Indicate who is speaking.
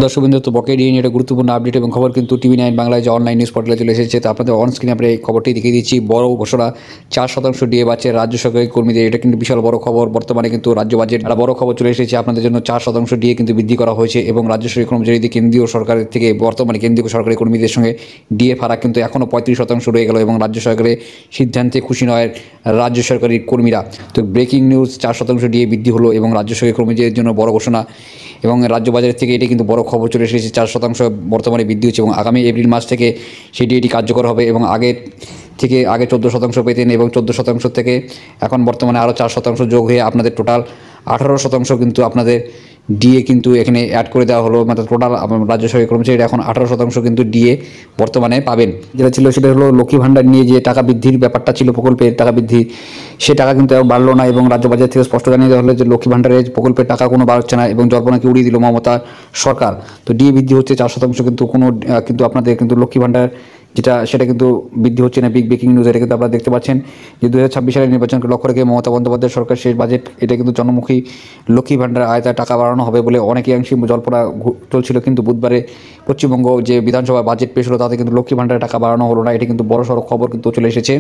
Speaker 1: দর্শকবৃন্দ, তো বকেয়া ডিএ নিয়ে একটা গুরুত্বপূর্ণ আপডেট এবং খবর কিন্তু টিভি9 বাংলায় যে অনলাইন নিউজ পোর্টালে চলে এসেছে। তো আপনাদের অন স্ক্রিনে আমরা এই খবরটি দেখিয়ে দিচ্ছি। বড় ঘোষণা, 4% ডিএ বাড়ছে রাজ্য সরকারি কর্মীদের। এটা কিন্তু বিশাল বড় খবর। বর্তমানে কিন্তু রাজ্য বাজেট একটা বড় খবর চলে এসেছে আপনাদের জন্য। 4% ডিএ কিন্তু বৃদ্ধি করা হয়েছে এবং রাজ্য সরকারি কর্মচারীদের কেন্দ্রীয় সরকারের থেকে বর্তমানে কেন্দ্রীয় সরকারি কর্মীদের সঙ্গে ডিএ ফারাক কিন্তু এখনও 35% রয়ে গেল এবং রাজ্য সরকারের সিদ্ধান্তে খুশি নয় রাজ্য সরকারি কর্মীরা। তো ব্রেকিং নিউজ, 4% ডিএ বৃদ্ধি হলো এবং রাজ্য সরকারি কর্মীদের জন্য বড় ঘোষণা এবং রাজ্য বাজার থেকে এটা কিন্তু বড় খবর চলে এসেছে। 4% বর্তমানে বৃদ্ধি হচ্ছে এবং আগামী এপ্রিল মাস থেকে সেই ডিএটি কার্যকর হবে এবং আগে 14% পেতেন এবং 14% থেকে এখন বর্তমানে আরও 4% যোগ হয়ে আপনাদের টোটাল 18% কিন্তু আপনাদের ডিএ কিন্তু এখানে অ্যাড করে দেওয়া হলো। মানে টোটাল রাজ্য সরকারি কর্মচারীরা এখন 18% কিন্তু ডিএ বর্তমানে পাবেন। যেটা ছিল সেটা হলো লক্ষ্মী ভাণ্ডার নিয়ে যে টাকা বৃদ্ধির ব্যাপারটা ছিল, প্রকল্পের টাকা বৃদ্ধি, সে টাকা কিন্তু বাড়লো না এবং রাজ্য বাজার থেকে স্পষ্ট জানিয়ে দেওয়া হলো যে লক্ষ্মী ভাণ্ডারের প্রকল্পের টাকা কোনো বাড়ছে না এবং জল্পনাকে উড়িয়ে দিল মমতা সরকার। তো ডিএ বৃদ্ধি হচ্ছে 4%, কিন্তু কোনো কিন্তু আপনাদের কিন্তু লক্ষ্মী ভাণ্ডার যেটা সেটা কিন্তু বৃদ্ধি হচ্ছে না। বিগ ব্রেকিং নিউজ, এটা কিন্তু আপনারা দেখতে পাচ্ছেন যে 2026 সালের নির্বাচনকে লক্ষ্য রেখে মমতা বন্দ্যোপাধ্যায় সরকার শেষ বাজেট এটা কিন্তু জনমুখী লক্ষ্মী ভাণ্ডার আয়তায় টাকা বাড়ানো হবে বলে অনেকাংশে জল্পনা চলছিল, কিন্তু বুধবারে পশ্চিমবঙ্গ যে বিধানসভা বাজেট পেশ হলো তাতে কিন্তু লক্ষ্মী ভাণ্ডারের টাকা বাড়ানো হলো না। এটা কিন্তু বড়সড় খবর কিন্তু চলে এসেছে।